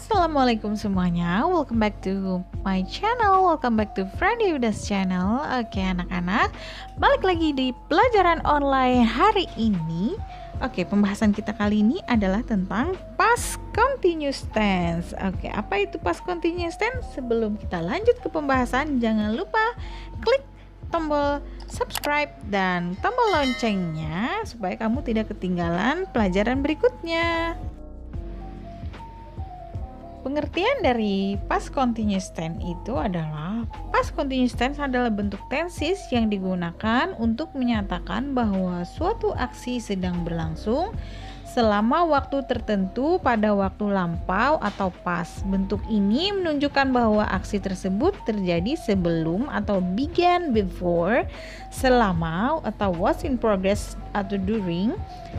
Assalamualaikum semuanya, welcome back to my channel, welcome back to Friendly Yudas channel. Oke anak-anak, balik lagi di pelajaran online hari ini. Oke, pembahasan kita kali ini adalah tentang past continuous tense. Oke, apa itu past continuous tense? Sebelum kita lanjut ke pembahasan, jangan lupa klik tombol subscribe dan tombol loncengnya supaya kamu tidak ketinggalan pelajaran berikutnya. Pengertian dari past continuous tense itu adalah past continuous tense adalah bentuk tenses yang digunakan untuk menyatakan bahwa suatu aksi sedang berlangsung selama waktu tertentu pada waktu lampau atau past. Bentuk ini menunjukkan bahwa aksi tersebut terjadi sebelum atau began before, selama atau was in progress atau during,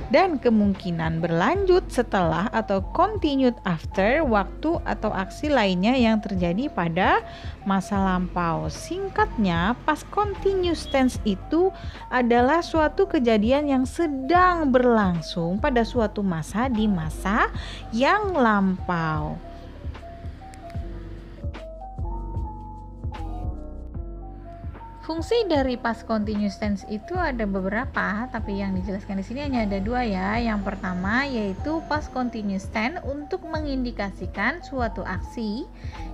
dan kemungkinan berlanjut setelah atau continued after waktu atau aksi lainnya yang terjadi pada masa lampau. Singkatnya, past continuous tense itu adalah suatu kejadian yang sedang berlangsung pada suatu masa di masa yang lampau. Fungsi dari past continuous tense itu ada beberapa, tapi yang dijelaskan di sini hanya ada dua ya. Yang pertama yaitu past continuous tense untuk mengindikasikan suatu aksi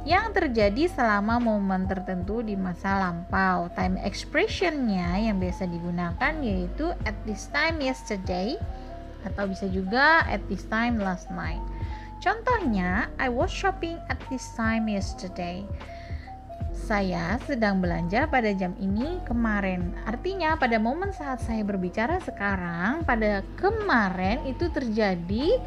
yang terjadi selama momen tertentu di masa lampau. Time expressionnya yang biasa digunakan yaitu at this time yesterday atau bisa juga at this time last night. Contohnya, I was shopping at this time yesterday. Saya sedang belanja pada jam ini kemarin. Artinya pada momen saat saya berbicara sekarang, pada kemarin itu terjadi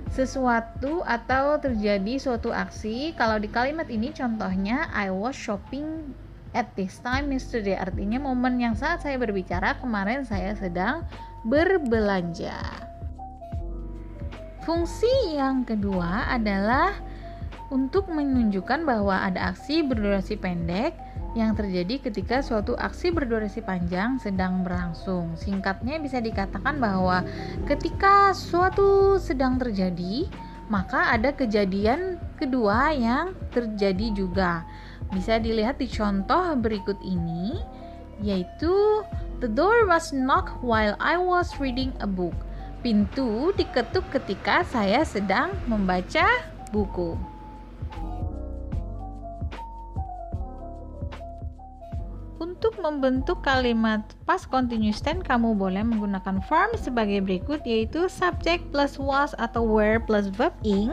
sesuatu atau terjadi suatu aksi. Kalau di kalimat ini contohnya I was shopping at this time yesterday. Artinya momen yang saat saya berbicara kemarin saya sedang berbelanja. Fungsi yang kedua adalah untuk menunjukkan bahwa ada aksi berdurasi pendek yang terjadi ketika suatu aksi berdurasi panjang sedang berlangsung. Singkatnya bisa dikatakan bahwa ketika suatu sedang terjadi, maka ada kejadian kedua yang terjadi juga. Bisa dilihat di contoh berikut ini, yaitu the door was knocked while I was reading a book. Pintu diketuk ketika saya sedang membaca buku. Untuk membentuk kalimat past continuous tense, kamu boleh menggunakan form sebagai berikut, yaitu subject plus was atau were plus verb ing,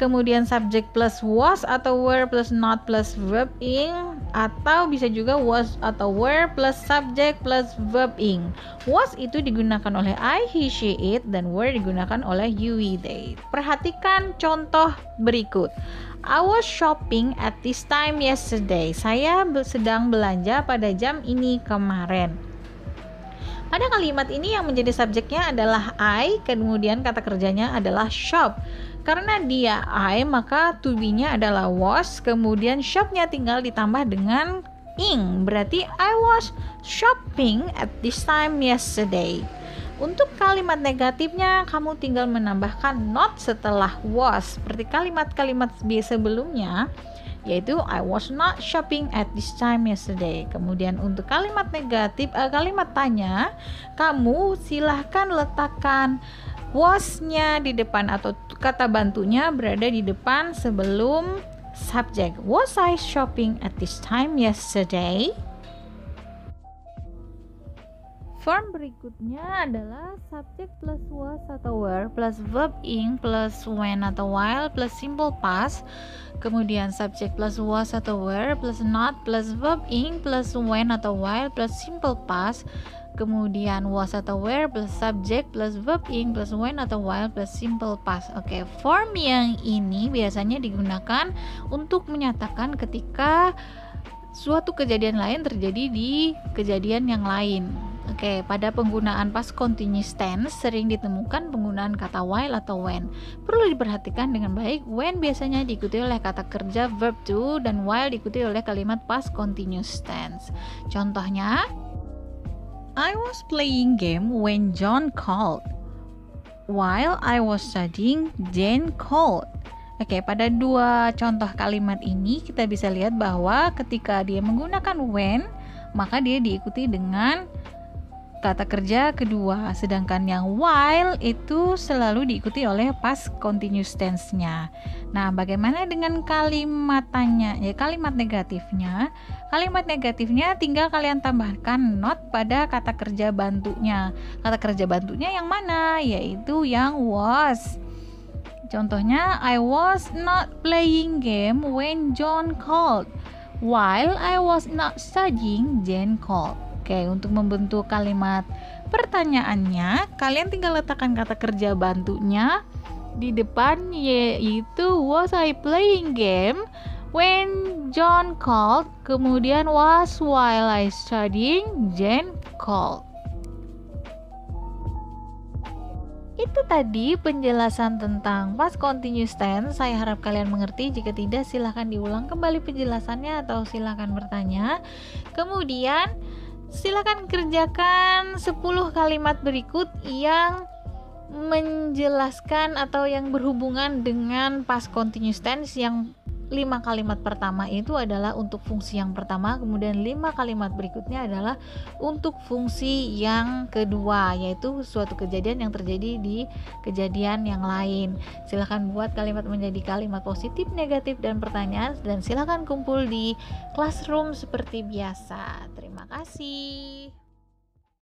kemudian subject plus was atau were plus not plus verb ing, atau bisa juga was atau were plus subject plus verb ing. Was itu digunakan oleh I, he, she, it, dan were digunakan oleh you, we, they. Perhatikan contoh berikut. I was shopping at this time yesterday. Saya sedang belanja pada jam ini kemarin. Pada kalimat ini yang menjadi subjeknya adalah I, kemudian kata kerjanya adalah shop. Karena dia I, maka to be-nya adalah was, kemudian shop-nya tinggal ditambah dengan ing. Berarti I was shopping at this time yesterday. Untuk kalimat negatifnya, kamu tinggal menambahkan not setelah was, seperti kalimat-kalimat sebelumnya, yaitu I was not shopping at this time yesterday. Kemudian untuk kalimat negatif, kalimat tanya, kamu silahkan letakkan was-nya di depan atau kata bantunya berada di depan sebelum subjek. Was I shopping at this time yesterday? Form berikutnya adalah subject plus was atau were plus verb ing plus when atau while plus simple past, kemudian subject plus was atau were plus not plus verb ing plus when atau while plus simple past, kemudian was atau were plus subject plus verb ing plus when atau while plus simple past. Oke, form yang ini biasanya digunakan untuk menyatakan ketika suatu kejadian lain terjadi di kejadian yang lain. Oke, pada penggunaan past continuous tense sering ditemukan penggunaan kata while atau when. Perlu diperhatikan dengan baik, when biasanya diikuti oleh kata kerja verb to dan while diikuti oleh kalimat past continuous tense. Contohnya, I was playing game when John called. While I was studying, Jane called. Oke, pada dua contoh kalimat ini kita bisa lihat bahwa ketika dia menggunakan when, maka dia diikuti dengan kata kerja kedua, sedangkan yang while itu selalu diikuti oleh past continuous tense-nya. Nah, bagaimana dengan kalimat tanya? Ya, kalimat negatifnya. Kalimat negatifnya tinggal kalian tambahkan not pada kata kerja bantunya. Kata kerja bantunya yang mana? Yaitu yang was. Contohnya, I was not playing game when John called. While I was not studying, Jane called. Oke, untuk membentuk kalimat pertanyaannya, kalian tinggal letakkan kata kerja bantunya di depan, yaitu was I playing game when John called, kemudian was while I studying, Jane called. Itu tadi penjelasan tentang past continuous tense. Saya harap kalian mengerti. Jika tidak, silahkan diulang kembali penjelasannya atau silahkan bertanya. Kemudian silahkan kerjakan 10 kalimat berikut yang menjelaskan atau yang berhubungan dengan past continuous tense. Yang 5 kalimat pertama itu adalah untuk fungsi yang pertama, kemudian 5 kalimat berikutnya adalah untuk fungsi yang kedua, yaitu suatu kejadian yang terjadi di kejadian yang lain. Silahkan buat kalimat menjadi kalimat positif, negatif, dan pertanyaan, dan silahkan kumpul di classroom seperti biasa. Terima kasih.